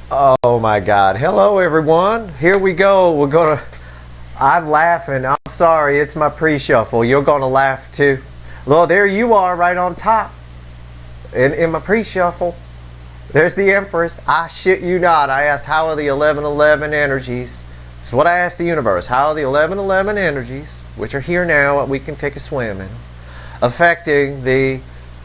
Oh my God. Hello everyone. Here we go. I'm laughing. I'm sorry. It's my pre-shuffle. You're gonna laugh too. Well, there you are right on top. In my pre-shuffle. There's the Empress. I shit you not. I asked how are the 1111 energies. That's what I asked the universe. How are the 1111 energies, which are here now, we can take a swim in, affecting the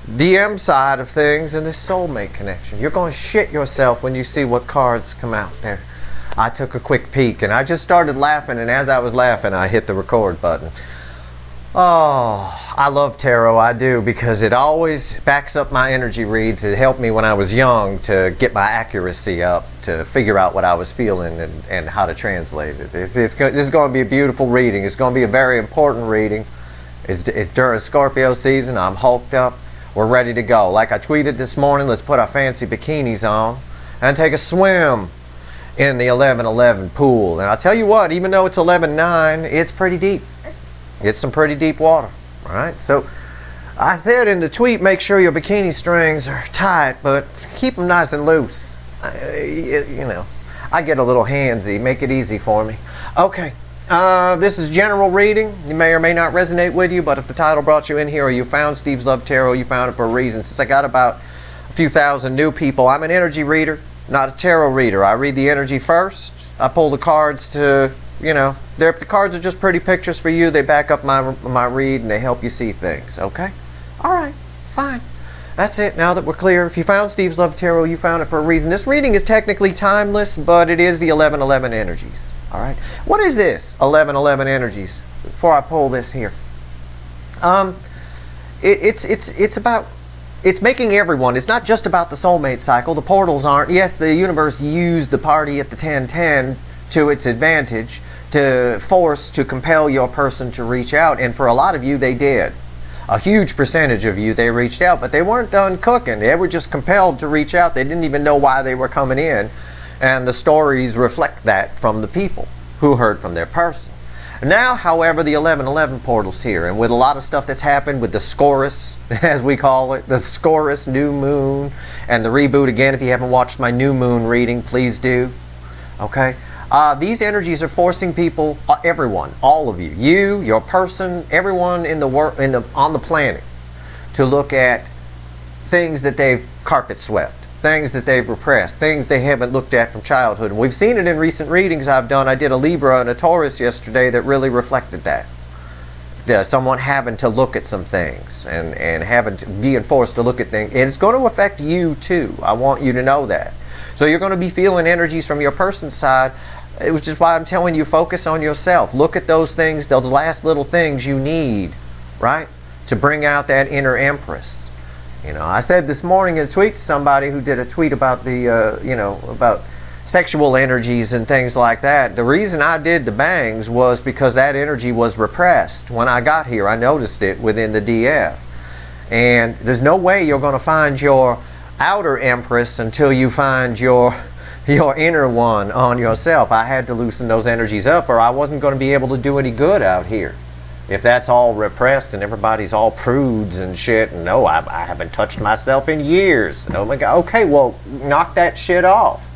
DM side of things and this soulmate connection. You're going to shit yourself when you see what cards come out there. I took a quick peek and I just started laughing, and as I was laughing I hit the record button. Oh, I love tarot, I do, because it always backs up my energy reads. It helped me when I was young to get my accuracy up, to figure out what I was feeling and how to translate it. This is going to be a beautiful reading. It's going to be a very important reading. It's during Scorpio season. I'm hulked up. We're ready to go. Like I tweeted this morning, let's put our fancy bikinis on and take a swim in the 1111 pool. And I'll tell you what, even though it's 11:09, it's pretty deep. It's some pretty deep water. All right. So I said in the tweet, make sure your bikini strings are tight, but keep them nice and loose. You know, I get a little handsy. Make it easy for me. Okay. This is general reading. It may or may not resonate with you, but if the title brought you in here or you found Steve's Love Tarot, you found it for a reason. Since I got about a few thousand new people, I'm an energy reader, not a tarot reader. I read the energy first. I pull the cards to, you know, the cards are just pretty pictures for you. They back up my read and they help you see things, okay? All right, fine. That's it. Now that we're clear, if you found Steve's Love Tarot, you found it for a reason. This reading is technically timeless, but it is the 1111 energies. All right. What is this 1111 energies? Before I pull this here, it's making everyone. It's not just about the soulmate cycle. The portals aren't. Yes, the universe used the party at the 1010 to its advantage to compel your person to reach out, and for a lot of you, they did. A huge percentage of you, they reached out, but they weren't done cooking. They were just compelled to reach out. They didn't even know why they were coming in. And the stories reflect that from the people who heard from their person. Now, however, the 1111 portal's here. And with a lot of stuff that's happened with the Scorus, as we call it, the Scorus new moon, and the reboot, again, if you haven't watched my new moon reading, please do. Okay? These energies are forcing people, everyone, all of you, your person, everyone in the on the planet, to look at things that they've carpet swept, things that they've repressed, things they haven't looked at from childhood. And we've seen it in recent readings I've done. I did a Libra and a Taurus yesterday that really reflected that. Someone having to look at some things and having to being forced to look at things. And it's going to affect you too. I want you to know that. So you're going to be feeling energies from your person's side, which is why I'm telling you, focus on yourself. Look at those things, those last little things you need, right, to bring out that inner Empress. You know, I said this morning in a tweet to somebody who did a tweet about the, you know, about sexual energies and things like that. The reason I did the bangs was because that energy was repressed. When I got here, I noticed it within the DF. And there's no way you're going to find your outer Empress until you find your inner one on yourself. I had to loosen those energies up, or I wasn't going to be able to do any good out here. If that's all repressed and everybody's all prudes and shit, and no, I haven't touched myself in years. Oh my God. Okay, well, knock that shit off.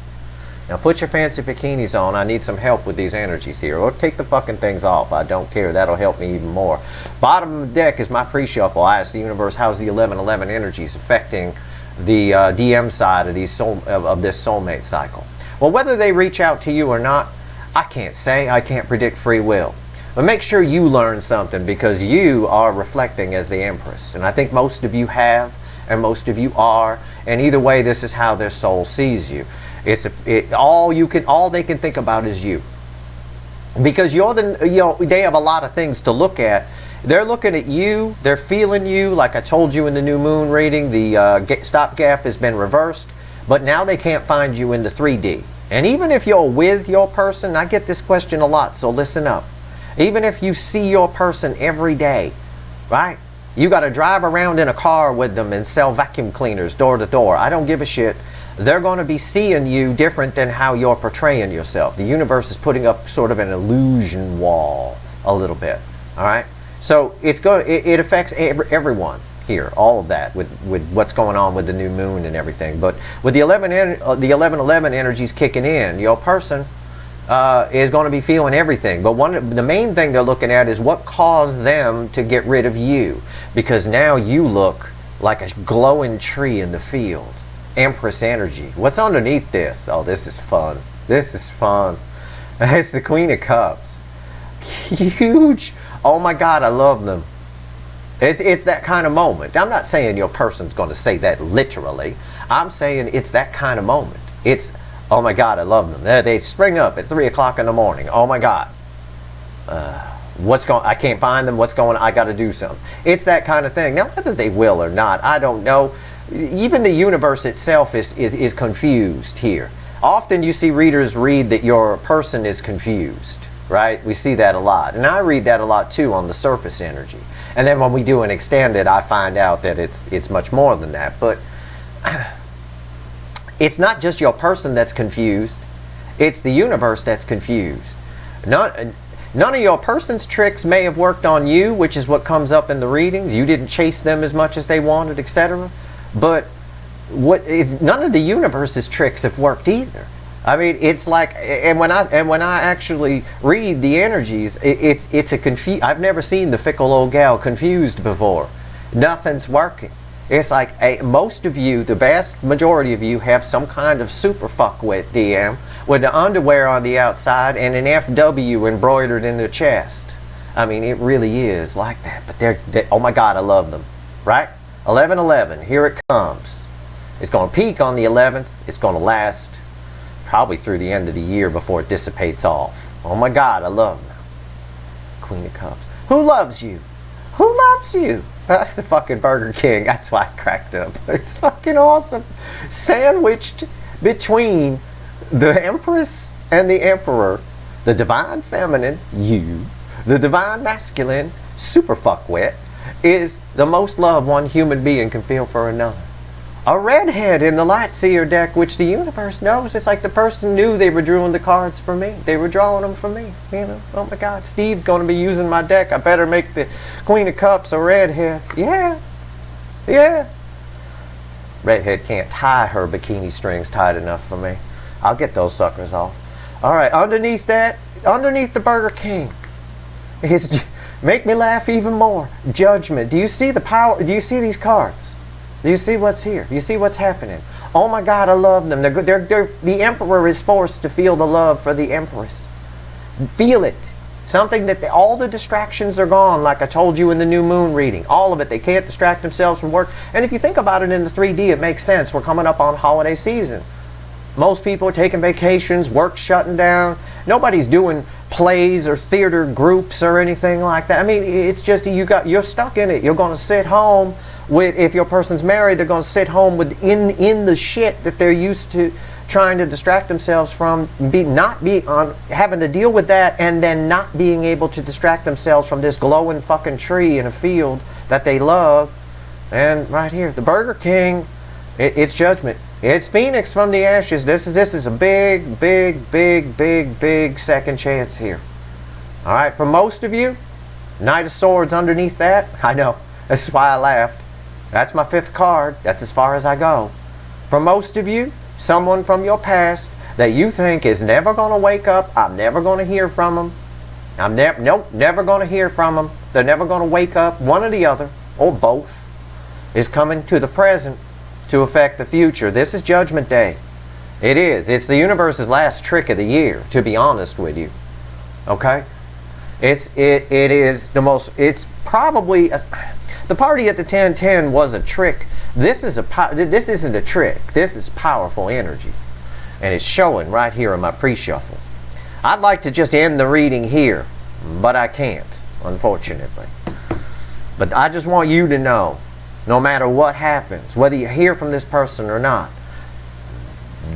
Now put your fancy bikinis on. I need some help with these energies here. Or take the fucking things off. I don't care. That'll help me even more. Bottom of the deck is my pre-shuffle. I asked the universe, how's the 1111 energies affecting the DM side of this soulmate cycle? Well, whether they reach out to you or not, I can't say. I can't predict free will. But make sure you learn something, because you are reflecting as the Empress. And I think most of you have, and most of you are. And either way, this is how their soul sees you. All they can think about is you. Because they have a lot of things to look at. They're looking at you, they're feeling you. Like I told you in the new moon reading, the stopgap has been reversed, but now they can't find you in the 3D. And even if you're with your person, I get this question a lot, so listen up. Even if you see your person every day, right? You got to drive around in a car with them and sell vacuum cleaners door to door. I don't give a shit. They're going to be seeing you different than how you're portraying yourself. The universe is putting up sort of an illusion wall a little bit, all right? So it affects everyone. here, all of that with what's going on with the new moon and everything. But with the 1111 energies kicking in, your person is going to be feeling everything. But the main thing they're looking at is what caused them to get rid of you, because now you look like a glowing tree in the field. Empress energy. What's underneath this? Oh, this is fun. This is fun. It's the Queen of Cups. Huge. Oh my God, I love them. It's that kind of moment. I'm not saying your person's going to say that literally. I'm saying it's that kind of moment. It's, oh my God, I love them. They spring up at 3 o'clock in the morning. Oh my God. I can't find them. What's going on? I got to do something. It's that kind of thing. Now, whether they will or not, I don't know. Even the universe itself is confused here. Often you see readers read that your person is confused, right? We see that a lot. And I read that a lot too on the surface energy. And then when we do an extended, I find out that it's much more than that. But it's not just your person that's confused. It's the universe that's confused. None of your person's tricks may have worked on you, which is what comes up in the readings. You didn't chase them as much as they wanted, etc. But none of the universe's tricks have worked either. I mean, it's like, and when I actually read the energies, it's a I've never seen the fickle old gal confused before. Nothing's working. It's like most of you, the vast majority of you, have some kind of super fuckwit DM with the underwear on the outside and an FW embroidered in the chest. I mean, it really is like that. But they're oh my God, I love them. Right? 1111, here it comes. It's going to peak on the 11th. It's going to last probably through the end of the year before it dissipates off. Oh my God, I love them. Queen of Cups. Who loves you? Who loves you? That's the fucking Burger King. That's why I cracked up. It's fucking awesome. Sandwiched between the Empress and the Emperor, the divine feminine, you, the divine masculine, super fuckwit, is the most love one human being can feel for another. A redhead in the Lightseer deck, which the universe knows. It's like the person knew they were drawing the cards for me. They were drawing them for me. You know, oh my God, Steve's going to be using my deck. I better make the Queen of Cups a redhead. Yeah, yeah. Redhead can't tie her bikini strings tight enough for me. I'll get those suckers off. All right, underneath that, underneath the Burger King, is make me laugh even more. Judgment. Do you see the power? Do you see these cards? Do you see what's here? Do you see what's happening? Oh my God, I love them. The Emperor is forced to feel the love for the Empress. Feel it. Something that all the distractions are gone, like I told you in the new moon reading. All of it. They can't distract themselves from work. And if you think about it in the 3D, it makes sense. We're coming up on holiday season. Most people are taking vacations, work's shutting down. Nobody's doing plays or theater groups or anything like that. I mean, it's just you're stuck in it. You're going to sit home with, if your person's married, they're going to sit home with in the shit that they're used to trying to distract themselves from, having to deal with that, and then not being able to distract themselves from this glowing fucking tree in a field that they love. And right here, the Burger King, it's judgment. It's Phoenix from the ashes. This is a big, big, big, big, big second chance here. All right, for most of you, Knight of Swords underneath that. I know. That's why I laughed. That's my 5th card. That's as far as I go. For most of you, someone from your past that you think is never going to wake up. I'm never going to hear from them. Never going to hear from them. They're never going to wake up. One or the other, or both, is coming to the present to affect the future. This is Judgment Day. It is. It's the universe's last trick of the year, to be honest with you. Okay? It is the most, it's probably, the party at the 1010 was a trick. This isn't a trick. This is powerful energy. And it's showing right here in my pre-shuffle. I'd like to just end the reading here, but I can't, unfortunately. But I just want you to know, no matter what happens, whether you hear from this person or not,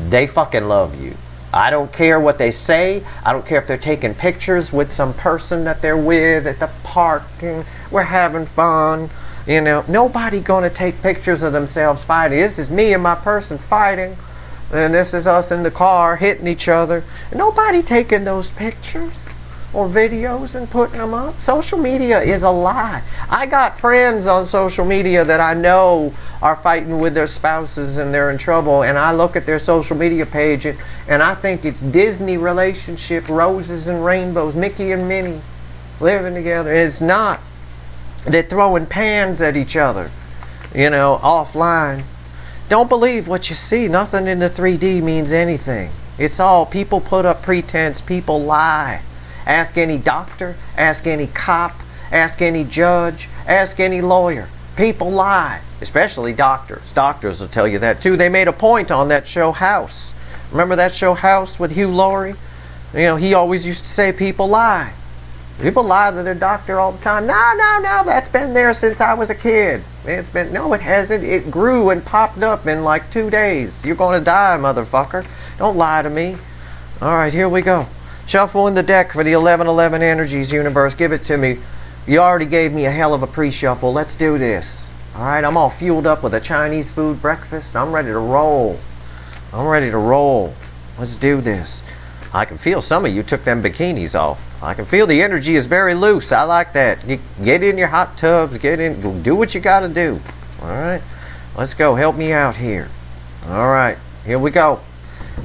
they fucking love you. I don't care what they say. I don't care if they're taking pictures with some person that they're with at the park and we're having fun. You know, nobody gonna take pictures of themselves fighting. This is me and my person fighting, and this is us in the car hitting each other. Nobody taking those pictures. or videos and putting them up. Social media is a lie. I got friends on social media that I know are fighting with their spouses and they're in trouble, and I look at their social media page and I think it's Disney relationship, roses and rainbows, Mickey and Minnie living together. It's not. They're throwing pans at each other, you know, offline. Don't believe what you see. Nothing in the 3D means anything. It's all, people put up pretense, people lie. Ask any doctor, ask any cop, ask any judge, ask any lawyer. People lie, especially doctors. Doctors will tell you that too. They made a point on that show House. Remember that show House with Hugh Laurie? You know, he always used to say people lie. People lie to their doctor all the time. No, that's been there since I was a kid. No, it hasn't. It grew and popped up in like 2 days. You're going to die, motherfucker. Don't lie to me. All right, here we go. Shuffle in the deck for the 1111 energies, universe. Give it to me. You already gave me a hell of a pre-shuffle. Let's do this. All right, I'm all fueled up with a Chinese food breakfast. I'm ready to roll. I'm ready to roll. Let's do this. I can feel some of you took them bikinis off. I can feel the energy is very loose. I like that. Get in your hot tubs. Get in. Do what you got to do. All right. Let's go. Help me out here. All right. Here we go.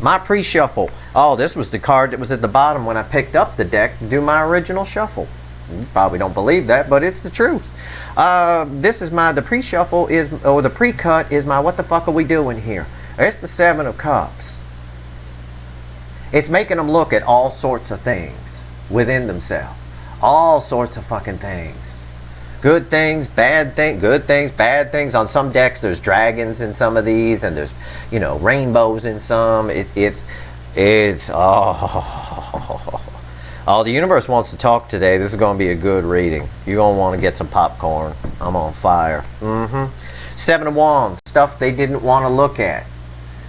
My pre-shuffle. Oh, this was the card that was at the bottom when I picked up the deck to do my original shuffle. You probably don't believe that, but it's the truth. This is the pre-shuffle is, or the pre-cut is my what the fuck are we doing here? It's the 7 of Cups. It's making them look at all sorts of things within themselves. All sorts of fucking things. Good things, bad things, good things, bad things. On some decks there's dragons in some of these, and there's, you know, rainbows in some. It's oh, the universe wants to talk today. This is going to be a good reading. You're going to want to get some popcorn. I'm on fire. 7 of Wands, stuff they didn't want to look at.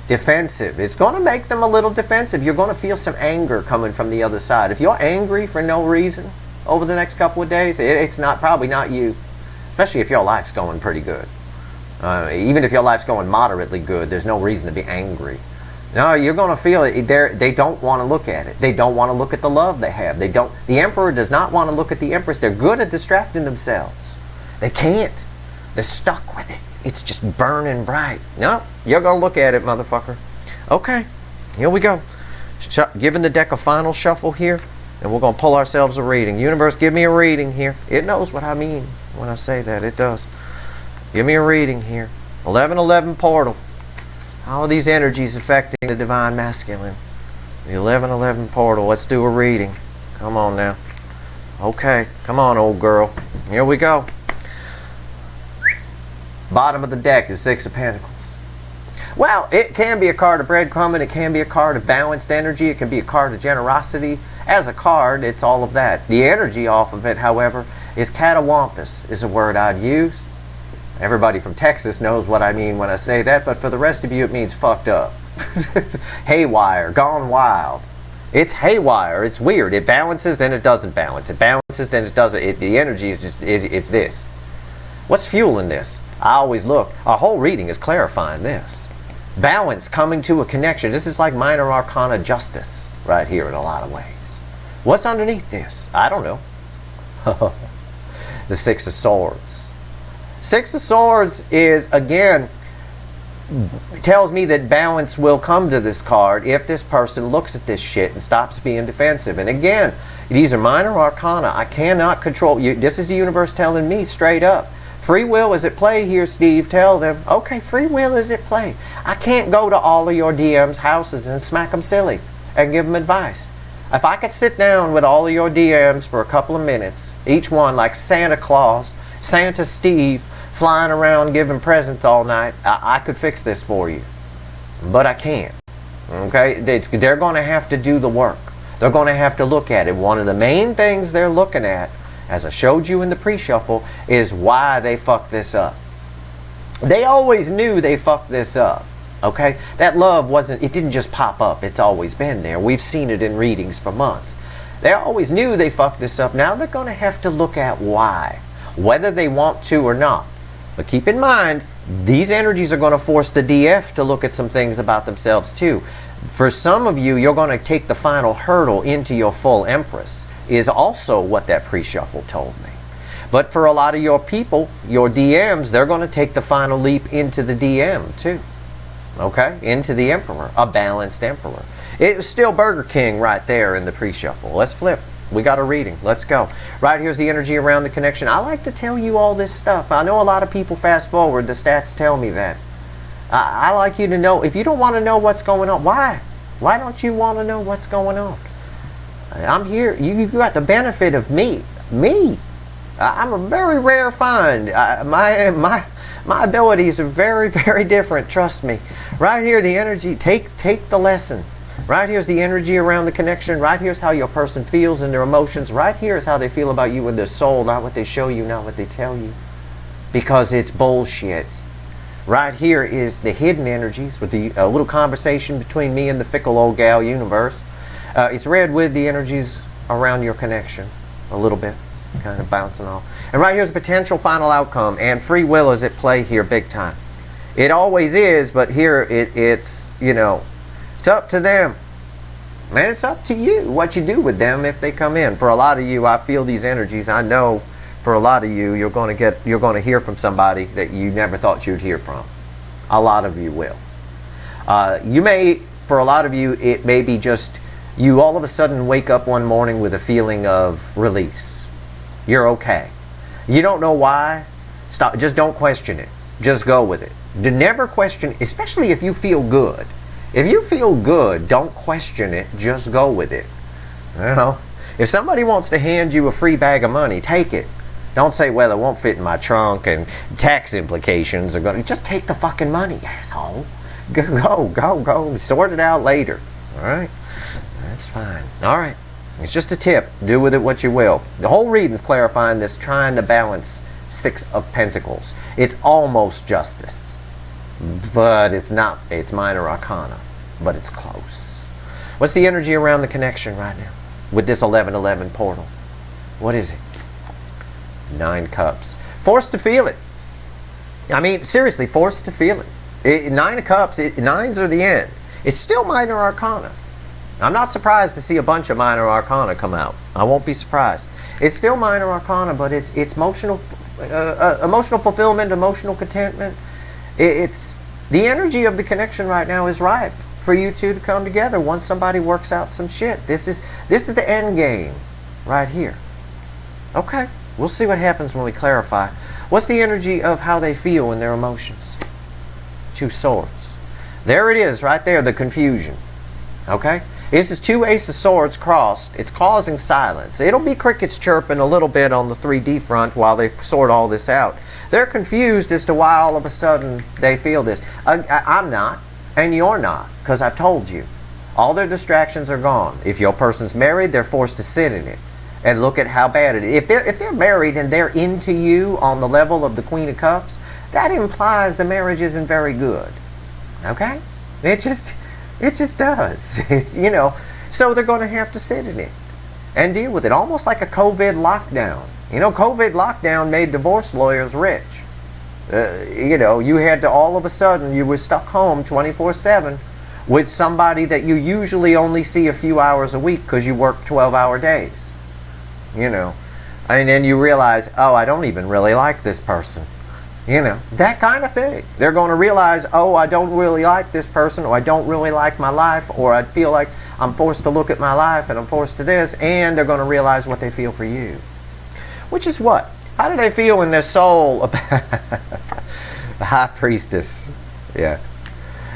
Defensive. It's going to make them a little defensive. You're going to feel some anger coming from the other side. If you're angry for no reason over the next couple of days, it's probably not you. Especially if your life's going pretty good. Even if your life's going moderately good, there's no reason to be angry. No, you're going to feel it. They don't want to look at it. They don't want to look at the love they have. They don't. The Emperor does not want to look at the Empress. They're good at distracting themselves. They can't. They're stuck with it. It's just burning bright. No, you're going to look at it, motherfucker. Okay, here we go. Giving the deck a final shuffle here, and we're going to pull ourselves a reading. Universe, give me a reading here. It knows what I mean when I say that. It does. Give me a reading here. 1111 portal. How are these energies affecting the divine masculine? The 1111 portal. Let's do a reading. Come on now. Okay, come on, old girl. Here we go. Bottom of the deck is 6 of Pentacles. Well, it can be a card of breadcrumbing. It can be a card of balanced energy. It can be a card of generosity. As a card, it's all of that. The energy off of it, however, is catawampus is a word I'd use. Everybody from Texas knows what I mean when I say that, but for the rest of you, it means fucked up. It's haywire, gone wild. It's haywire. It's weird. It balances, then it doesn't balance. It balances, then it doesn't. The energy is just, it's this. What's fueling this? I always look. Our whole reading is clarifying this. Balance, coming to a connection. This is like minor arcana justice right here in a lot of ways. What's underneath this? I don't know. The 6 of Swords. 6 of Swords is, again, tells me that balance will come to this card if this person looks at this shit and stops being defensive. And again, these are minor arcana. I cannot control you. This is the universe telling me straight up. Free will is at play here, Steve. Tell them, okay, free will is at play. I can't go to all of your DMs' houses and smack them silly and give them advice. If I could sit down with all of your DMs for a couple of minutes, each one like Santa Claus, Santa Steve, flying around giving presents all night, I could fix this for you. But I can't. Okay? They're going to have to do the work. They're going to have to look at it. One of the main things they're looking at, as I showed you in the pre-shuffle, is why they fucked this up. They always knew they fucked this up. Okay? That love it didn't just pop up. It's always been there. We've seen it in readings for months. They always knew they fucked this up. Now they're going to have to look at why. Whether they want to or not. But keep in mind, these energies are going to force the DF to look at some things about themselves too. For some of you, you're going to take the final hurdle into your full Empress. is also what that pre-shuffle told me. But for a lot of your people, your DMs, they're going to take the final leap into the DM too. Okay? Into the Emperor, a balanced Emperor. It was still Burger King right there in the pre-shuffle. Let's flip. We got a reading. Let's go. Right here's the energy around the connection. I like to tell you all this stuff. I know a lot of people fast forward. The stats tell me that. I like you to know. If you don't want to know what's going on, why? Why don't you want to know what's going on? I'm here. You got the benefit of me. I'm a very rare find. My abilities are very, very different. Trust me. Right here, the energy. Take the lesson. Right here's the energy around the connection. Right here's how your person feels and their emotions. Right here is how they feel about you and their soul, not what they show you, not what they tell you. Because it's bullshit. Right here is the hidden energies with a little conversation between me and the fickle old gal universe. It's read with the energies around your connection. A little bit. Kind of bouncing off. And right here's potential final outcome. And free will is at play here big time. It always is, but here it's, you know, it's up to them. Man, it's up to you what you do with them if they come in. For a lot of you, I feel these energies. I know for a lot of you, you're going to hear from somebody that you never thought you'd hear from. A lot of you will. You may, for a lot of you, it may be just you all of a sudden wake up one morning with a feeling of release. You're okay. You don't know why. Stop. Just don't question it. Just go with it. Never question, especially if you feel good. If you feel good, don't question it. Just go with it. You know, if somebody wants to hand you a free bag of money, take it. Don't say, well, it won't fit in my trunk and tax implications are going to... Just take the fucking money, asshole. Go. Sort it out later. All right? That's fine. All right. It's just a tip. Do with it what you will. The whole reading's clarifying this, trying to balance Six of Pentacles. It's almost justice. But it's not. It's minor arcana. But it's close. What's the energy around the connection right now with this 1111 portal? What is it? 9 Cups. Forced to feel it. I mean, seriously, forced to feel it. 9 of Cups, nines are the end. It's still minor arcana. I'm not surprised to see a bunch of minor arcana come out. I won't be surprised. It's still minor arcana, but it's emotional fulfillment, emotional contentment. It's the energy of the connection right now is ripe for you two to come together once somebody works out some shit. This is the end game right here. Okay, we'll see what happens when we clarify. What's the energy of how they feel in their emotions? 2 Swords. There it is, right there, the confusion. Okay? This is 2 Ace of Swords crossed. It's causing silence. It'll be crickets chirping a little bit on the 3D front while they sort all this out. They're confused as to why all of a sudden they feel this. I'm not, and you're not, because I've told you. All their distractions are gone. If your person's married, they're forced to sit in it and look at how bad it is. If they're married and they're into you on the level of the Queen of Cups, that implies the marriage isn't very good. Okay? It just does. You know, so they're going to have to sit in it and deal with it, almost like a COVID lockdown. You know, COVID lockdown made divorce lawyers rich. You know, you had to all of a sudden, you were stuck home 24/7 with somebody that you usually only see a few hours a week because you work 12-hour days. You know, and then you realize, oh, I don't even really like this person. You know, that kind of thing. They're going to realize, oh, I don't really like this person, or I don't really like my life, or I feel like I'm forced to look at my life and I'm forced to this, and they're going to realize what they feel for you. Which is what? How do they feel in their soul about the High Priestess? Yeah.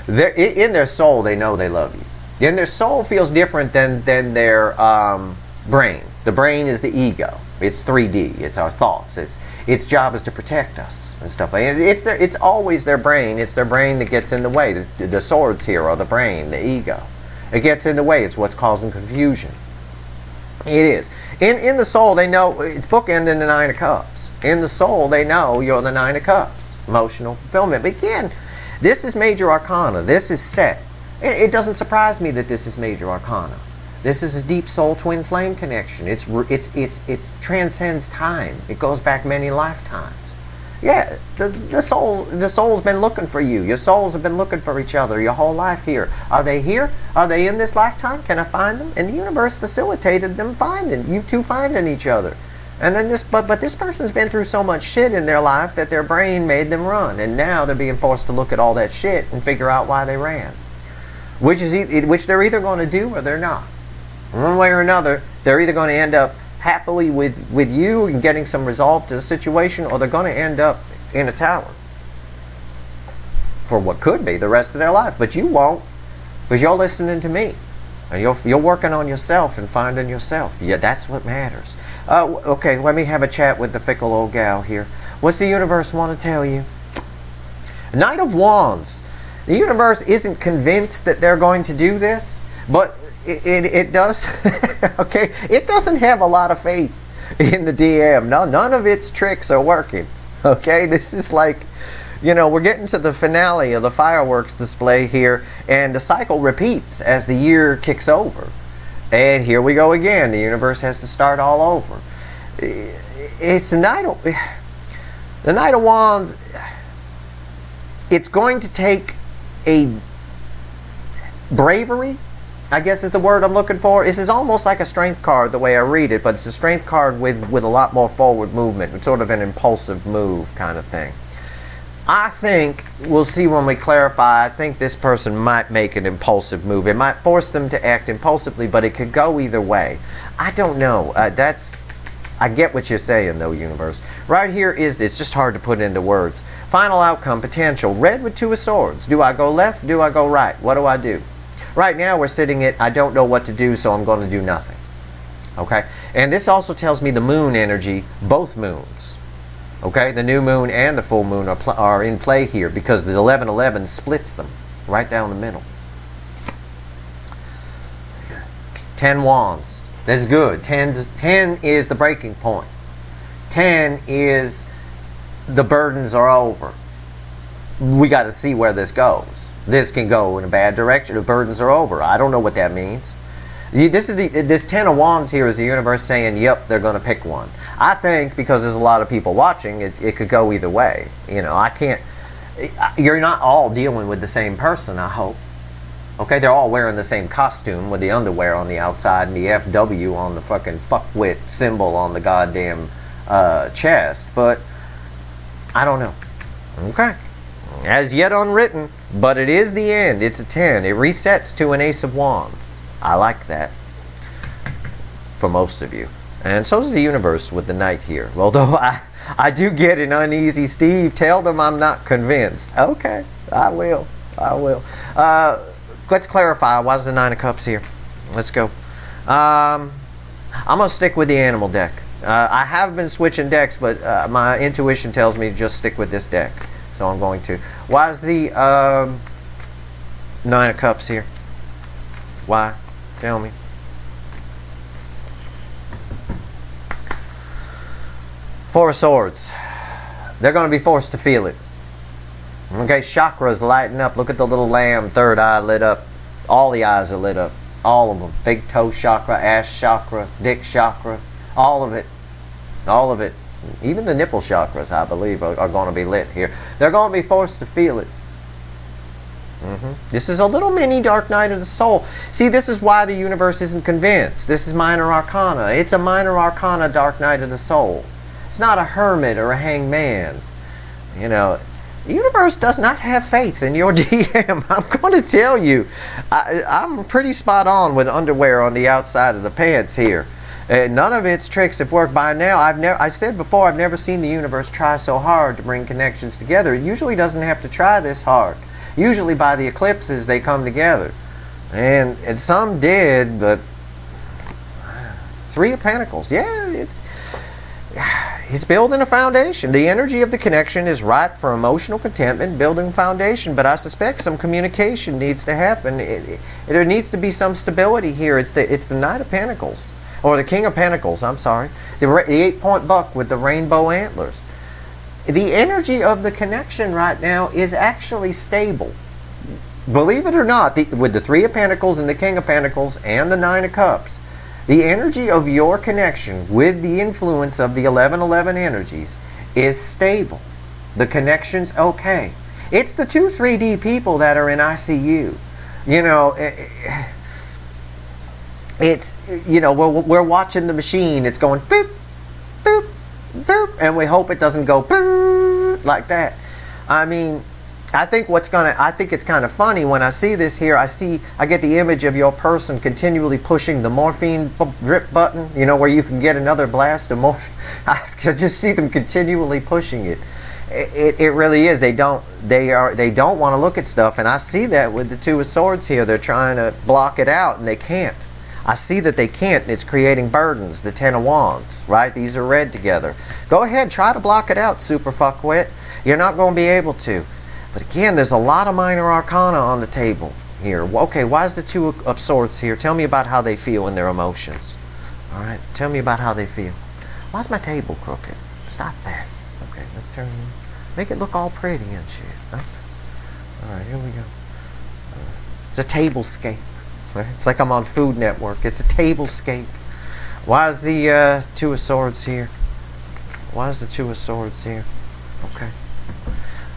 In their soul, they know they love you. In their soul feels different than their brain. The brain is the ego. It's 3D. It's our thoughts. Its job is to protect us and stuff like that. It's always their brain. It's their brain that gets in the way. The swords here are the brain, the ego. It gets in the way. It's what's causing confusion. It is. In the soul, they know, it's bookended in the 9 of Cups. In the soul, they know you're the 9 of Cups. Emotional fulfillment. But again, this is major arcana. This is set. It doesn't surprise me that this is major arcana. This is a deep soul twin flame connection. It transcends time. It goes back many lifetimes. Yeah, the soul's been looking for you. Your souls have been looking for each other your whole life here. Are they here? Are they in this lifetime? Can I find them? And the universe facilitated them finding, you two finding each other. And then but this person's been through so much shit in their life that their brain made them run. And now they're being forced to look at all that shit and figure out why they ran. Which they're either going to do or they're not. One way or another, they're either going to end up happily with you and getting some resolve to the situation, or they're going to end up in a tower for what could be the rest of their life. But you won't, because you're listening to me, and you're working on yourself and finding yourself. Yeah, that's what matters. Okay, let me have a chat with the fickle old gal here. What's the universe want to tell you? Knight of Wands. The universe isn't convinced that they're going to do this, but it does. Okay, it doesn't have a lot of faith in the DM. No, none of its tricks are working. Okay, this is like, we're getting to the finale of the fireworks display here, and the cycle repeats as the year kicks over. And here we go again. The universe has to start all over. It's the Knight of Wands. It's going to take a bravery, I guess is the word I'm looking for. This is almost like a strength card the way I read it, but it's a strength card with a lot more forward movement. It's sort of an impulsive move kind of thing. I think, we'll see when we clarify, I think this person might make an impulsive move. It might force them to act impulsively, but it could go either way. I don't know. I get what you're saying though, universe. Right here it's just hard to put into words. Final outcome, potential. Red with 2 of swords. Do I go left? Do I go right? What do I do? Right now we're sitting at, I don't know what to do, so I'm going to do nothing. Okay? And this also tells me the moon energy, both moons. Okay? The new moon and the full moon are in play here, because the 11-11 splits them right down the middle. 10 wands. That's good. 10 is the breaking point. 10 is the burdens are over. We got to see where this goes. This can go in a bad direction. The burdens are over. I don't know what that means. This 10 of wands here is the universe saying, yep, they're going to pick one. I think because there's a lot of people watching, it could go either way. You're not all dealing with the same person, I hope. Okay, they're all wearing the same costume with the underwear on the outside and the FW on the fucking fuckwit symbol on the goddamn chest. But I don't know. Okay. As yet unwritten, but it is the end. It's a 10. It resets to an Ace of Wands. I like that for most of you. And so does the universe with the Knight here. Although I do get an uneasy Steve. Tell them I'm not convinced. Okay, I will. Let's clarify. Why is the 9 of Cups here? Let's go. I'm going to stick with the animal deck. I have been switching decks, but my intuition tells me to just stick with this deck. So I'm going to. Why is the 9 of Cups here? Why? Tell me. Four of Swords. They're going to be forced to feel it. Okay, chakras lighting up. Look at the little lamb, third eye lit up. All the eyes are lit up. All of them. Big toe chakra, ass chakra, dick chakra. All of it. All of it. Even the nipple chakras, I believe, are going to be lit here. They're going to be forced to feel it. This is a little mini dark night of the soul. See, this is why the universe isn't convinced. This is minor arcana. It's a minor arcana dark night of the soul. It's not a hermit or a hangman. The universe does not have faith in your DM. I'm going to tell you. I'm pretty spot on with underwear on the outside of the pants here. None of its tricks have worked by now. I said before, I've never seen the universe try so hard to bring connections together. It usually doesn't have to try this hard. Usually by the eclipses they come together. And some did, but 3 of Pentacles. Yeah, it's building a foundation. The energy of the connection is ripe for emotional contentment, building foundation, but I suspect some communication needs to happen. There needs to be some stability here. It's the Knight of Pentacles. Or the King of Pentacles, I'm sorry. The 8-point buck with the rainbow antlers. The energy of the connection right now is actually stable. Believe it or not, with the 3 of Pentacles and the King of Pentacles and the 9 of Cups, the energy of your connection with the influence of the 11-11 energies is stable. The connection's okay. It's the 2 3D people that are in ICU. You know, it's, you know, we're watching the machine. It's going boop, boop, boop, and we hope it doesn't go boop like that. I mean, I think it's kind of funny when I see this here. I get the image of your person continually pushing the morphine drip button, you know, where you can get another blast of morphine. I just see them continually pushing it. It really is. They don't want to look at stuff, and I see that with the 2 of Swords here. They're trying to block it out, and they can't. I see that they can't, and it's creating burdens. The 10 of Wands, right? These are red together. Go ahead, try to block it out, super fuckwit. You're not going to be able to. But again, there's a lot of minor arcana on the table here. Okay, why is the 2 of Swords here? Tell me about how they feel in their emotions. All right, tell me about how they feel. Why's my table crooked? Stop that. Okay, let's turn it. Make it look all pretty and shit. Huh? All right, here we go. It's a tablescape. Right? It's like I'm on Food Network. It's a tablescape. Why is the 2 of Swords here? Why is the 2 of Swords here? Okay.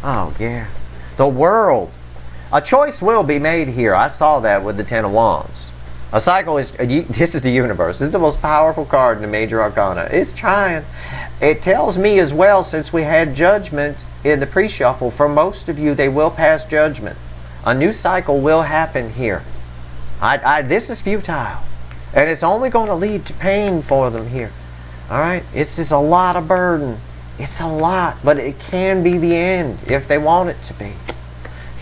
Oh, yeah. The World. A choice will be made here. I saw that with the 10 of Wands. A cycle is... This is the universe. This is the most powerful card in the major arcana. It's trying. It tells me as well, since we had judgment in the pre-shuffle, for most of you, they will pass judgment. A new cycle will happen here. This is futile. And it's only going to lead to pain for them here. Alright? It's just a lot of burden. It's a lot. But it can be the end if they want it to be.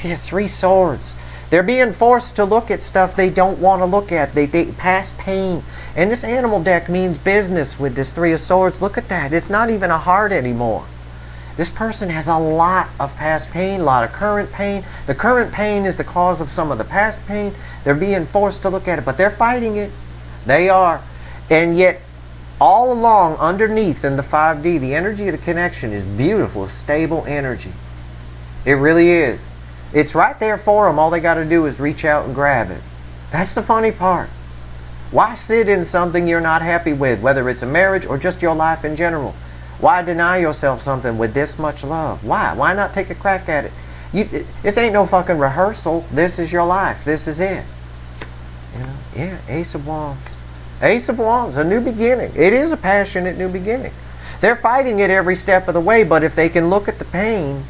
Yeah, 3 swords. They're being forced to look at stuff they don't want to look at. They pass pain. And this animal deck means business with this 3 of swords. Look at that. It's not even a heart anymore. This person has a lot of past pain, a lot of current pain. The current pain is the cause of some of the past pain. They're being forced to look at it, but they're fighting it. They are. And yet, all along, underneath in the 5D, the energy of the connection is beautiful, stable energy. It really is. It's right there for them. All they got to do is reach out and grab it. That's the funny part. Why sit in something you're not happy with, whether it's a marriage or just your life in general? Why deny yourself something with this much love? Why? Why not take a crack at it? This ain't no fucking rehearsal. This is your life. This is it. You know? Yeah, Ace of Wands. Ace of Wands, a new beginning. It is a passionate new beginning. They're fighting it every step of the way, but if they can look at the pain,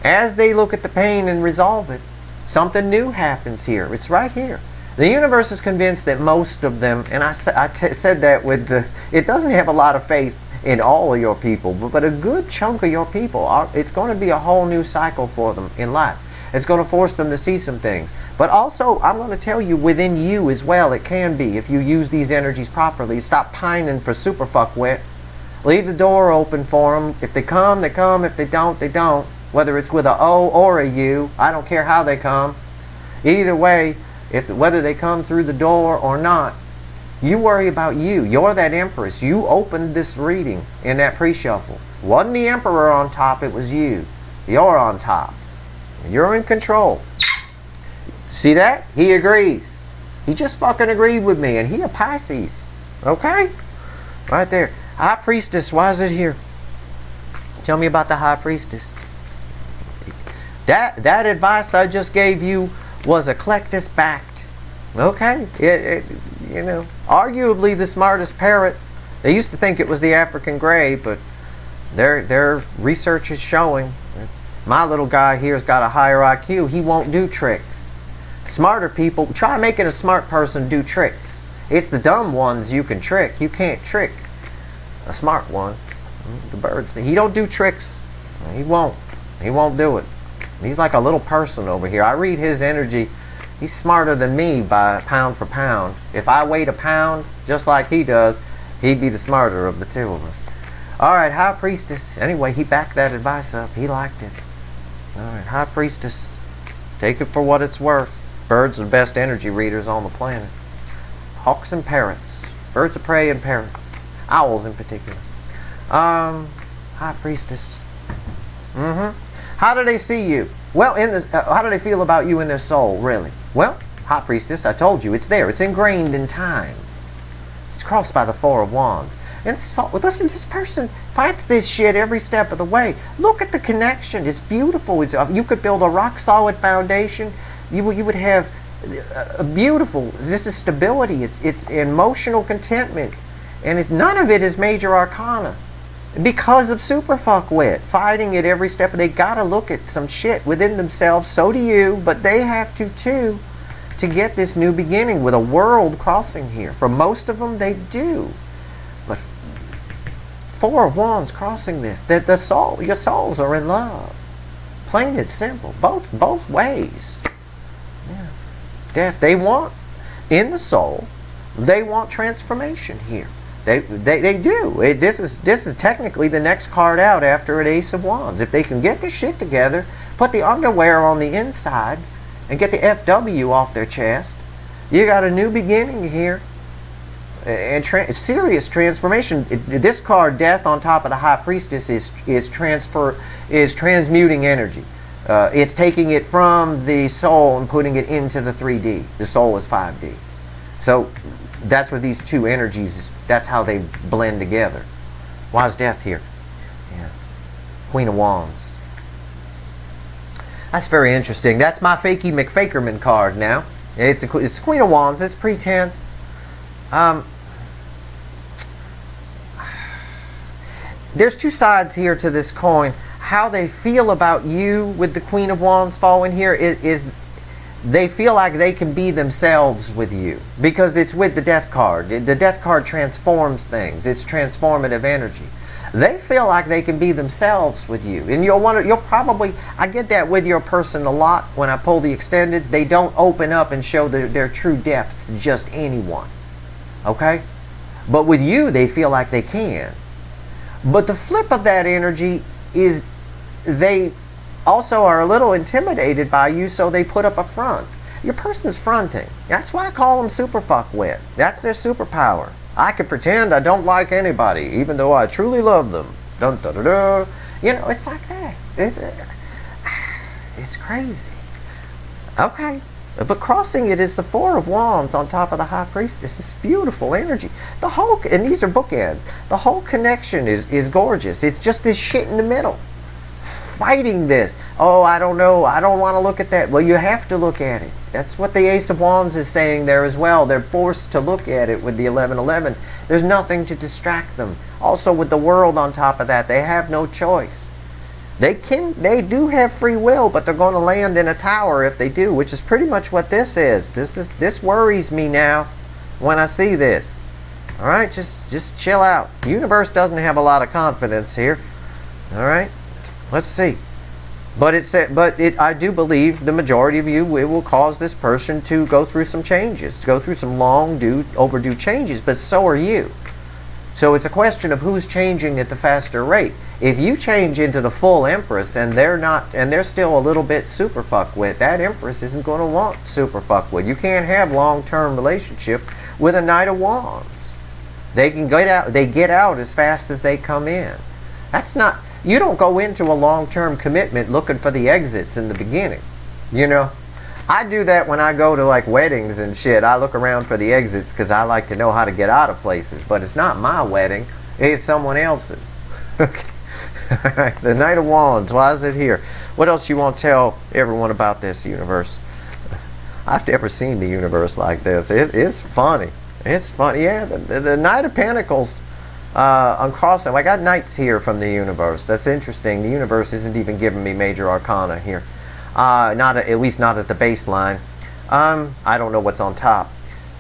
as they look at the pain and resolve it, something new happens here. It's right here. The universe is convinced that most of them, and I said that with the, it doesn't have a lot of faith in all of your people, but a good chunk of your people, it's going to be a whole new cycle for them in life. It's going to force them to see some things. But also, I'm going to tell you, within you as well, it can be, if you use these energies properly. Stop pining for super fuckwit. Leave the door open for them. If they come, they come. If they don't, they don't. Whether it's with a O or a U, I don't care how they come. Either way, whether they come through the door or not, you worry about you. You're that empress. You opened this reading in that pre-shuffle. Wasn't the emperor on top, it was you. You're on top. You're in control. See that? He agrees. He just fucking agreed with me, and he a Pisces. Okay? Right there. High Priestess, why is it here? Tell me about the High Priestess. That advice I just gave you was eclectus backed. Okay? You know, arguably the smartest parrot. They used to think it was the African gray, but their research is showing. My little guy here's got a higher IQ. He won't do tricks. Smarter people, try making a smart person do tricks. It's the dumb ones you can trick. You can't trick a smart one. The birds, he don't do tricks. He won't. He won't do it. He's like a little person over here. I read his energy. He's smarter than me by pound for pound. If I weighed a pound, just like he does, he'd be the smarter of the two of us. Alright, High Priestess. Anyway, he backed that advice up. He liked it. Alright, High Priestess. Take it for what it's worth. Birds are the best energy readers on the planet. Hawks and parrots. Birds of prey and parrots. Owls in particular. High Priestess. How do they see you? Well, how do they feel about you in their soul, really? Well, High Priestess, I told you, it's there. It's ingrained in time. It's crossed by the 4 of Wands. And the soul, listen, this person fights this shit every step of the way. Look at the connection. It's beautiful. You could build a rock solid foundation. You would have a beautiful, this is stability. It's emotional contentment. And none of it is major arcana. Because of super fuckwit, fighting it every step. They gotta look at some shit within themselves. So do you, but they have to too, to get this new beginning with a world crossing here. For most of them, they do. But Four of Wands crossing this. That your souls are in love. Plain and simple. Both ways. Yeah. Death. They want, in the soul, they want transformation here. They do. This is technically the next card out after an Ace of Wands. If they can get their shit together, put the underwear on the inside, and get the FW off their chest, you got a new beginning here. And serious transformation. This card, Death, on top of the High Priestess, is transmuting energy. It's taking it from the soul and putting it into the 3D. The soul is 5D. So that's what these two energies, that's how they blend together. Why is Death here? Yeah. Queen of Wands. That's very interesting. That's my Fakey McFakerman card now. It's Queen of Wands. It's pretense. There's two sides here to this coin. How they feel about you with the Queen of Wands falling here is they feel like they can be themselves with you, because it's with the Death card. The Death card transforms things. It's transformative energy. They feel like they can be themselves with you, and you'll probably, I get that with your person a lot when I pull the extendeds. They don't open up and show their true depth to just anyone, okay? But with you, they feel like they can. But the flip of that energy is they also are a little intimidated by you, so they put up a front. Your person is fronting. That's why I call them super fuckwit. That's their superpower. I can pretend I don't like anybody, even though I truly love them. Dun, dun, dun, dun. You know, it's like that. It's crazy. Okay. But crossing it is the Four of Wands on top of the High Priestess. It's beautiful energy. And these are bookends. The whole connection is gorgeous. It's just this shit in the middle. Fighting this. Oh, I don't know. I don't want to look at that. Well, you have to look at it. That's what the Ace of Wands is saying there as well. They're forced to look at it with the 1111. There's nothing to distract them. Also, with the World on top of that, they have no choice. They do have free will, but they're going to land in a tower if they do, which is pretty much what this is. This worries me now when I see this. All right, just chill out. The universe doesn't have a lot of confidence here. All right, let's see. But I do believe the majority of you, it will cause this person to go through some changes, to go through some overdue changes. But so are you. So it's a question of who's changing at the faster rate. If you change into the full Empress and they're still a little bit super fuckwit, that Empress isn't going to want super fuckwit. You can't have long-term relationship with a Knight of Wands. They get out as fast as they come in. You don't go into a long-term commitment looking for the exits in the beginning. You know? I do that when I go to like weddings and shit. I look around for the exits because I like to know how to get out of places. But it's not my wedding. It's someone else's. Okay. Alright, the Knight of Wands. Why is it here? What else you want to tell everyone about this universe? I've never seen the universe like this. It's funny. It's funny. Yeah, the Knight of Pentacles uncrossing. I got knights here from the universe. That's interesting. The universe isn't even giving me major arcana here. At least not at the baseline. I don't know what's on top.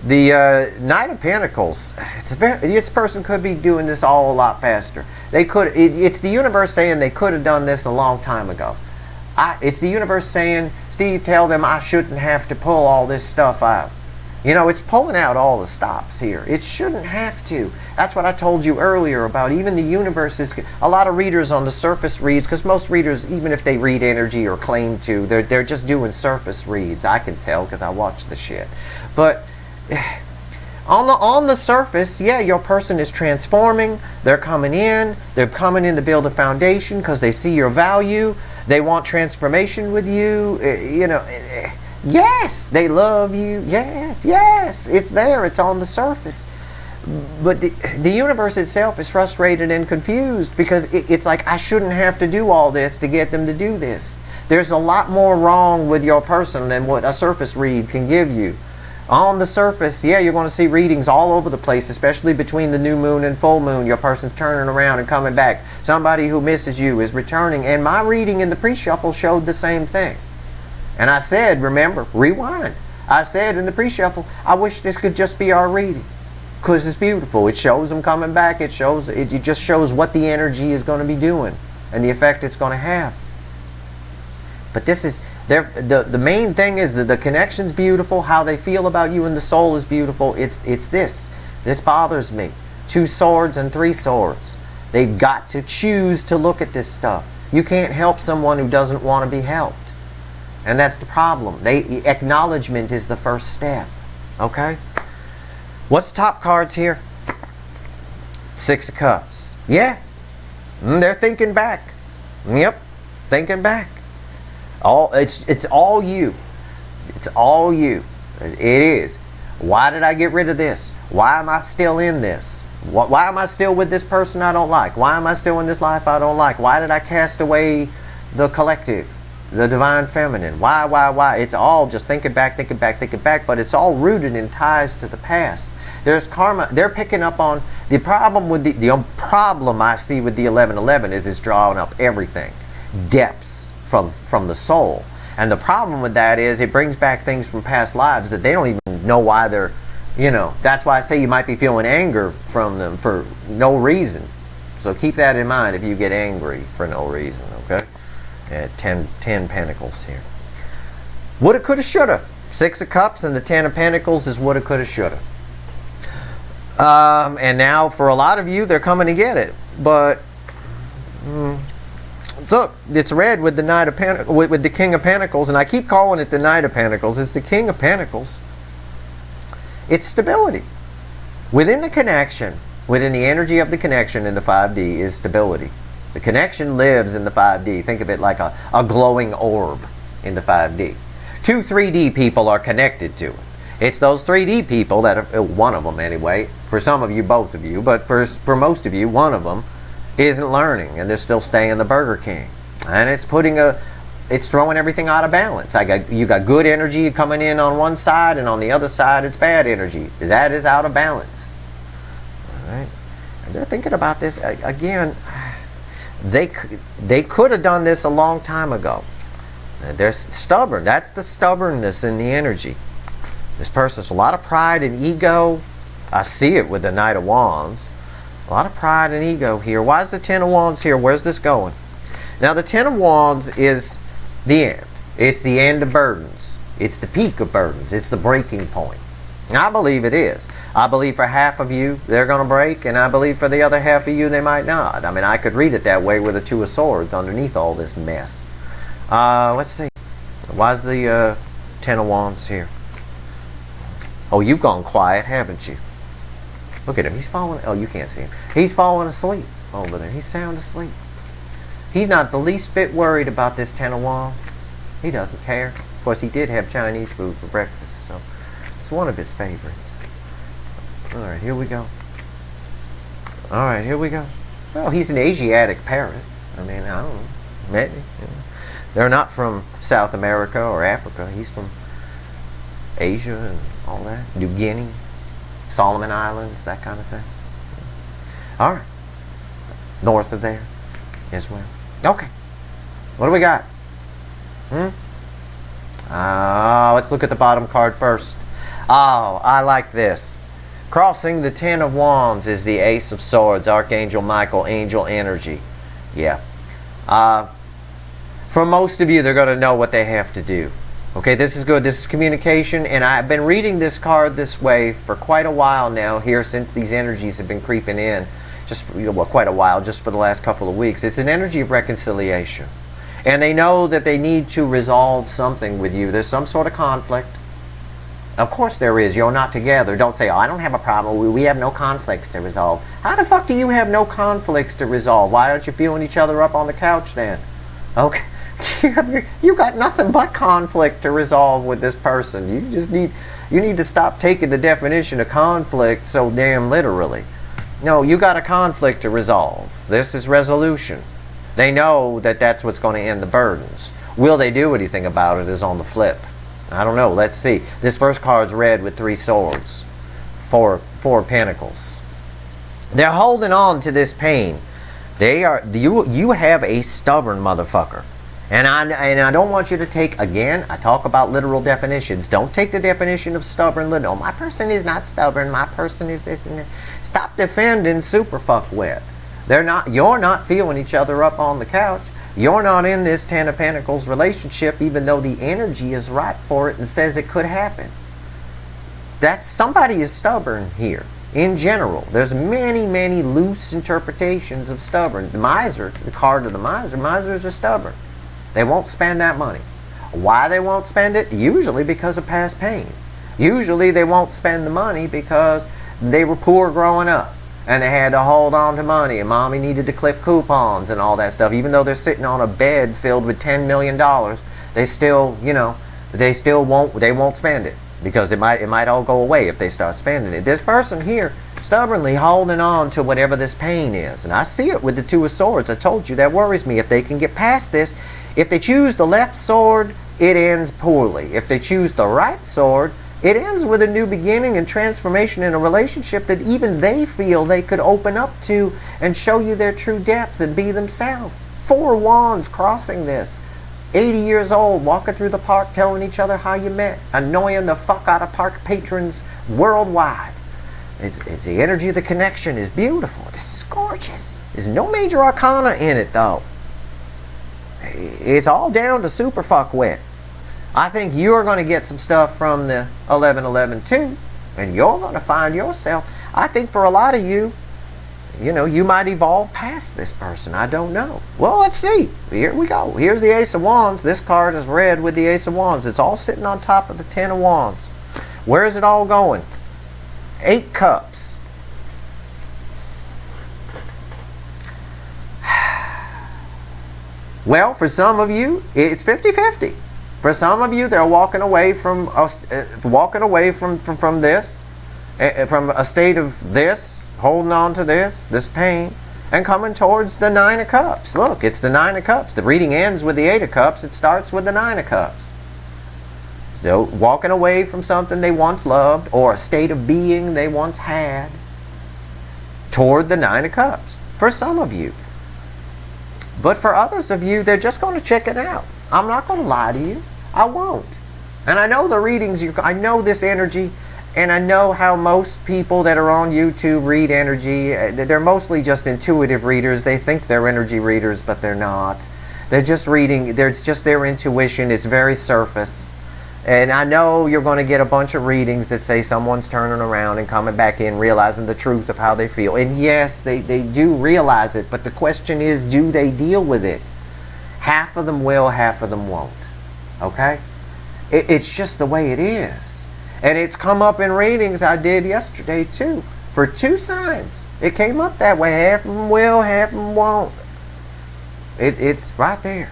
The Knight of Pentacles. This person could be doing this all a lot faster. It's the universe saying they could have done this a long time ago. It's the universe saying, Steve, tell them I shouldn't have to pull all this stuff out. You know, it's pulling out all the stops here. It shouldn't have to. That's what I told you earlier about even the universe is... A lot of readers on the surface reads, because most readers, even if they read energy or claim to, they're just doing surface reads. I can tell because I watch the shit. But on the surface, yeah, your person is transforming. They're coming in. They're coming in to build a foundation because they see your value. They want transformation with you. Yes, they love you. Yes, it's there. It's on the surface. But the universe itself is frustrated and confused because it's like, I shouldn't have to do all this to get them to do this. There's a lot more wrong with your person than what a surface read can give you. On the surface, yeah, you're going to see readings all over the place, especially between the new moon and full moon. Your person's turning around and coming back. Somebody who misses you is returning. And my reading in the pre-shuffle showed the same thing. And I said, remember, rewind. I said in the pre-shuffle, I wish this could just be our reading. Because it's beautiful. It shows them coming back. It just shows what the energy is going to be doing and the effect it's going to have. But this is, the main thing is that the connection's beautiful. How they feel about you and the soul is beautiful. It's this. This bothers me. 2 swords and 3 swords. They've got to choose to look at this stuff. You can't help someone who doesn't want to be helped. And that's the problem. Acknowledgement is the first step. Okay? What's the top cards here? 6 of Cups. Yeah. They're thinking back. Yep. Thinking back. It's all you. It's all you. It is. Why did I get rid of this? Why am I still in this? Why am I still with this person I don't like? Why am I still in this life I don't like? Why did I cast away the collective? The divine feminine. Why? It's all just thinking back, but it's all rooted in ties to the past. There's karma. They're picking up on the problem with the problem I see with the 1111 is it's drawing up everything, depths from the soul, and the problem with that is it brings back things from past lives that they don't even know why they're, that's why I say you might be feeling anger from them for no reason. So keep that in mind if you get angry for no reason. Okay, 10 Pentacles here. Woulda, coulda, shoulda. 6 of Cups and the 10 of Pentacles is woulda, coulda, shoulda. And now for a lot of you, they're coming to get it. But look, it's red with the Knight of with the King of Pentacles, and I keep calling it the Knight of Pentacles. It's the King of Pentacles. It's stability. Within the connection, within the energy of the connection in the 5D is stability. The connection lives in the 5D. Think of it like a glowing orb in the 5D. 2 3D people are connected to it. It's those 3D people that are, one of them anyway, for some of you, both of you, but for most of you, one of them isn't learning and they're still staying the Burger King. And it's it's throwing everything out of balance. You got good energy coming in on one side and on the other side it's bad energy. That is out of balance. All right? And they're thinking about this, again, they could have done this a long time ago. They're stubborn. That's the stubbornness in the energy. This person's a lot of pride and ego. I see it with the Knight of Wands. A lot of pride and ego here. Why is the 10 of Wands here? Where's this going? Now the 10 of Wands is the end. It's the end of burdens. It's the peak of burdens. It's the breaking point. And I believe it is. I believe for half of you they're going to break, and I believe for the other half of you they might not. I mean, I could read it that way with the 2 of Swords underneath all this mess. Let's see. Why is the 10 of Wands here? Oh, you've gone quiet, haven't you? Look at him. He's falling. Oh, you can't see him. He's falling asleep over there. He's sound asleep. He's not the least bit worried about this 10 of Wands. He doesn't care. Of course, he did have Chinese food for breakfast, so it's one of his favorites. All right, here we go. All right, here we go. Well, he's an Asiatic parrot. I mean, I don't know. Maybe. They're not from South America or Africa. He's from Asia and all that. New Guinea, Solomon Islands, that kind of thing. All right. North of there as well. Okay. What do we got? Let's look at the bottom card first. Oh, I like this. Crossing the 10 of Wands is the Ace of Swords, Archangel Michael, angel energy. Yeah. For most of you, they're going to know what they have to do. Okay, this is good. This is communication, and I've been reading this card this way for quite a while now here since these energies have been creeping in. Just for, well, quite a while, just for the last couple of weeks. It's an energy of reconciliation. And they know that they need to resolve something with you. There's some sort of conflict. Of course there is. You're not together. Don't say, oh, I don't have a problem. We have no conflicts to resolve. How the fuck do you have no conflicts to resolve? Why aren't you feeling each other up on the couch then? Okay. You got nothing but conflict to resolve with this person. You just need, You need to stop taking the definition of conflict so damn literally. No, you got a conflict to resolve. This is resolution. They know that that's what's going to end the burdens. Will they do anything about it is on the flip. I don't know. Let's see. This first card's red with 3 swords. Four pentacles. They're holding on to this pain. You have a stubborn motherfucker. And I don't want you to take, again, I talk about literal definitions. Don't take the definition of stubborn literal. My person is not stubborn. My person is this and that. Stop defending super fuck with. You're not feeling each other up on the couch. You're not in this 10 of Pentacles relationship, even though the energy is right for it and says it could happen. Somebody is stubborn here. In general, there's many, many loose interpretations of stubborn. The miser, the card of the miser, misers are stubborn. They won't spend that money. Why they won't spend it? Usually because of past pain. Usually they won't spend the money because they were poor growing up and they had to hold on to money and mommy needed to clip coupons and all that stuff. Even though they're sitting on a bed filled with $10 million, they still, they won't spend it because it might all go away if they start spending it. This person here stubbornly holding on to whatever this pain is. And I see it with the 2 of Swords. I told you that worries me. If they can get past this, if they choose the left sword, it ends poorly. If they choose the right sword, it ends with a new beginning and transformation in a relationship that even they feel they could open up to and show you their true depth and be themselves. 4 wands crossing this. 80 years old, walking through the park telling each other how you met. Annoying the fuck out of park patrons worldwide. It's the energy of the connection is beautiful. This is gorgeous. There's no major arcana in it though. It's all down to super fuck wit. I think you're going to get some stuff from the 1111 too, and you're going to find yourself. I think for a lot of you, you might evolve past this person. I don't know. Well, let's see. Here we go. Here's the Ace of Wands. This card is red with the Ace of Wands. It's all sitting on top of the 10 of Wands. Where is it all going? 8 Cups. Well, for some of you, it's 50-50. For some of you, they're walking away from this, from a state of this, holding on to this pain, and coming towards the 9 of Cups. Look, it's the 9 of Cups. The reading ends with the 8 of Cups. It starts with the 9 of Cups. So walking away from something they once loved or a state of being they once had toward the 9 of Cups. For some of you. But for others of you, they're just going to check it out. I'm not going to lie to you. I won't. And I know the readings, I know this energy, and I know how most people that are on YouTube read energy. They're mostly just intuitive readers. They think they're energy readers, but they're not. They're just reading, it's just their intuition. It's very surface. And I know you're going to get a bunch of readings that say someone's turning around and coming back in, realizing the truth of how they feel. And yes, they do realize it, but the question is, do they deal with it? Half of them will, half of them won't. Okay? It's just the way it is. And it's come up in readings I did yesterday too. For 2 signs. It came up that way. Half of them will, half of them won't. It's right there.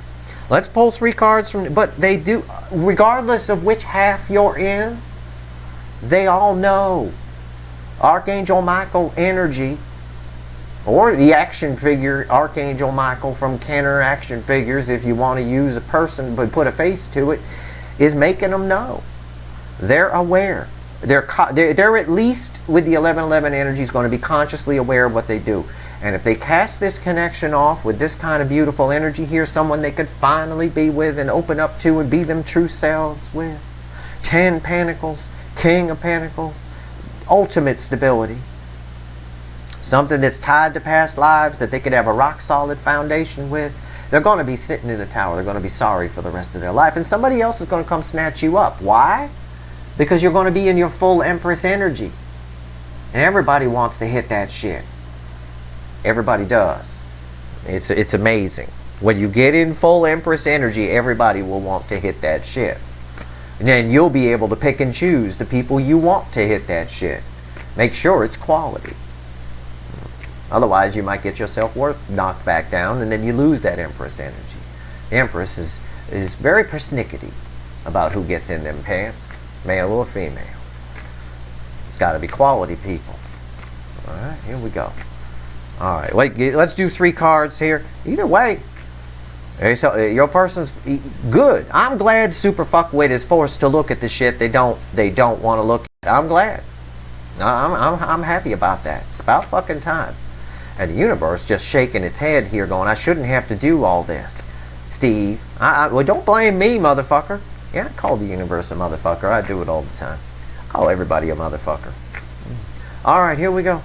Let's pull 3 cards from, but they do, regardless of which half you're in, they all know. Archangel Michael energy, or the action figure, Archangel Michael from Kenner Action Figures, if you want to use a person but put a face to it, is making them know. They're aware. They're at least, with the 1111 energy, is going to be consciously aware of what they do. And if they cast this connection off with this kind of beautiful energy here, someone they could finally be with and open up to and be them true selves with. 10 Pentacles, King of Pentacles, ultimate stability. Something that's tied to past lives that they could have a rock solid foundation with. They're going to be sitting in a tower. They're going to be sorry for the rest of their life. And somebody else is going to come snatch you up. Why? Because you're going to be in your full Empress energy. And everybody wants to hit that shit. Everybody does. It's amazing. When you get in full Empress energy, everybody will want to hit that shit. And then you'll be able to pick and choose the people you want to hit that shit. Make sure it's quality. Otherwise, you might get your self-worth knocked back down, and then you lose that Empress energy. The Empress is very persnickety about who gets in them pants, male or female. It's got to be quality people. All right, here we go. All right, wait, let's do 3 cards here. Either way, your person's good. I'm glad super fuckwit is forced to look at the shit they don't want to look at. I'm glad. I'm happy about that. It's about fucking time. And the universe just shaking its head here going, I shouldn't have to do all this. Steve, well, don't blame me, motherfucker. Yeah, I call the universe a motherfucker. I do it all the time. I call everybody a motherfucker. All right, here we go.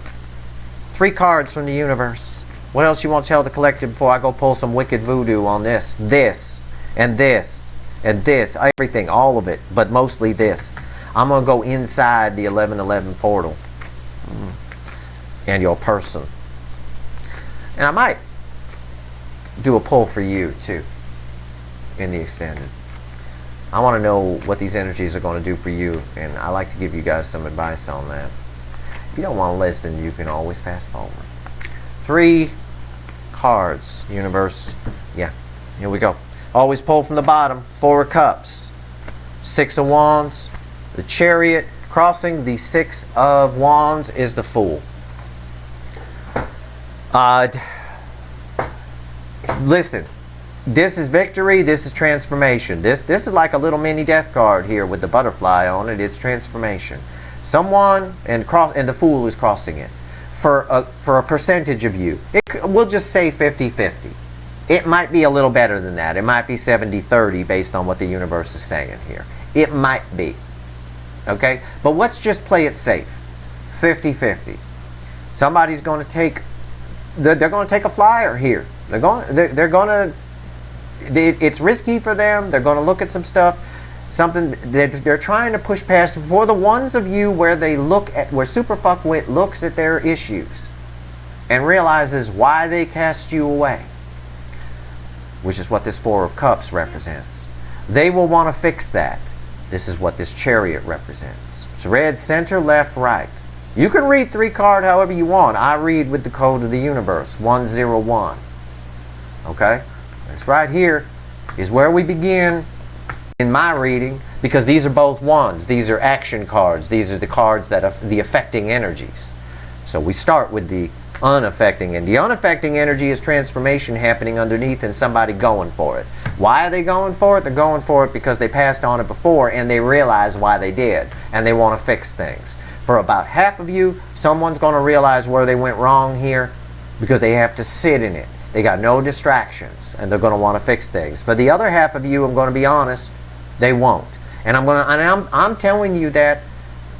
3 cards from the universe. What else you want to tell the collective before I go pull some wicked voodoo on this? This, and this, and this. Everything, all of it, but mostly this. I'm going to go inside the 1111 portal. And your person. And I might do a pull for you, too, in the extended. I want to know what these energies are going to do for you, and I like to give you guys some advice on that. If you don't want to listen, you can always fast forward. 3 cards, universe. Yeah, here we go. Always pull from the bottom. 4 of Cups. 6 of Wands. The Chariot. Crossing the 6 of Wands is the Fool. Listen, this is victory. This is transformation. This is like a little mini death card here with the butterfly on it. It's transformation. Someone, and the Fool is crossing it. For a percentage of you, we'll just say 50-50. It might be a little better than that. It might be 70-30 based on what the universe is saying here. It might be. Okay? But let's just play it safe. 50-50. Somebody's going to take, they're going to take a flyer here. They're going to, it's risky for them. They're going to look at some stuff. Something that they're trying to push past. For the ones of you where where super fuckwit looks at their issues and realizes why they cast you away, which is what this 4 of Cups represents. They will want to fix that. This is what this Chariot represents. It's red, center, left, right. You can read 3 cards however you want. I read with the code of the universe, 101. Okay? This right here is where we begin in my reading, because these are both wands. These are action cards. These are the cards that are the affecting energies. So we start with the unaffecting, and the unaffecting energy is transformation happening underneath and somebody going for it. Why are they going for it? They're going for it because they passed on it before and they realize why they did, and they want to fix things. For about half of you, someone's going to realize where they went wrong here because they have to sit in it. They got no distractions and they're going to want to fix things. For the other half of you, I'm going to be honest, they won't. And I'm telling you that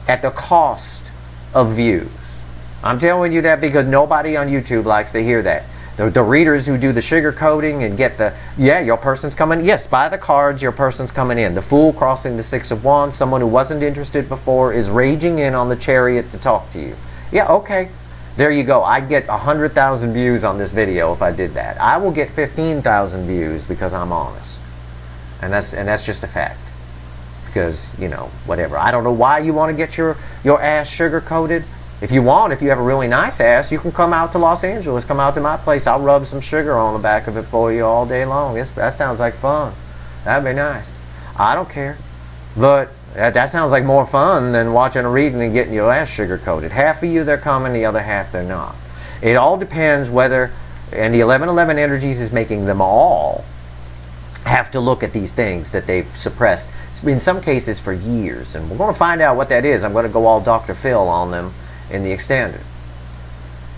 at the cost of views. I'm telling you that because nobody on YouTube likes to hear that. The readers who do the sugar coating and get the, yeah, your person's coming, yes, buy the cards, your person's coming in. The Fool crossing the 6 of Wands, someone who wasn't interested before is raging in on the Chariot to talk to you. Yeah, okay. There you go. I'd get 100,000 views on this video if I did that. I will get 15,000 views because I'm honest. And that's just a fact. Because, you know, whatever. I don't know why you want to get your ass sugar coated. If you want, if you have a really nice ass, you can come out to Los Angeles, come out to my place. I'll rub some sugar on the back of it for you all day long. That sounds like fun. That'd be nice. I don't care. But that sounds like more fun than watching a reading and getting your ass sugar coated. Half of you, they're coming, the other half, they're not. It all depends whether, and the 1111 energies is making them all have to look at these things that they've suppressed, in some cases for years. And we're going to find out what that is. I'm going to go all Dr. Phil on them in the extended.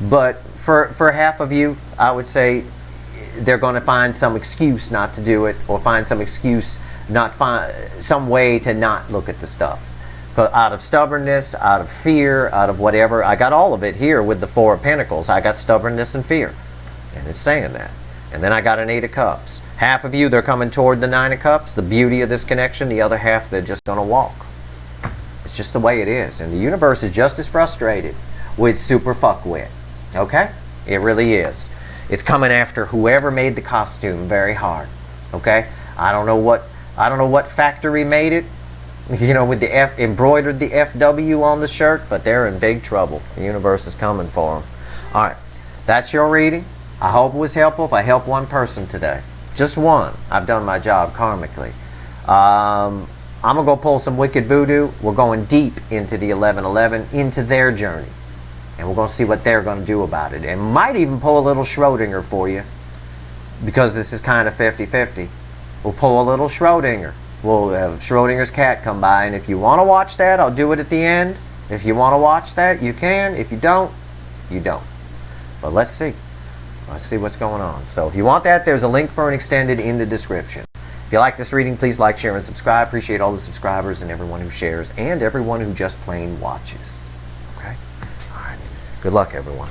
But for half of you, I would say they're going to find some excuse not to do it, or find some excuse, some way to not look at the stuff. But out of stubbornness, out of fear, out of whatever. I got all of it here with the 4 of Pentacles. I got stubbornness and fear. And it's saying that. And then I got an 8 of Cups. Half of you, they're coming toward the 9 of Cups, the beauty of this connection. The other half, they're just going to walk. It's just the way it is. And the universe is just as frustrated with super fuckwit. Okay? It really is. It's coming after whoever made the costume very hard. Okay? I don't know what factory made it. You know, with the embroidered the FW on the shirt, but they're in big trouble. The universe is coming for them. All right. That's your reading. I hope it was helpful. If I helped one person today, just one, I've done my job karmically. I'm going to go pull some Wicked Voodoo. We're going deep into the 1111, into their journey. And we're going to see what they're going to do about it. And might even pull a little Schrodinger for you, because this is kind of 50-50. We'll pull a little Schrodinger. We'll have Schrodinger's cat come by. And if you want to watch that, I'll do it at the end. If you want to watch that, you can. If you don't, you don't. But let's see. Let's see what's going on. So if you want that, there's a link for an extended in the description. If you like this reading, please like, share, and subscribe. Appreciate all the subscribers and everyone who shares and everyone who just plain watches. Okay? All right. Good luck, everyone.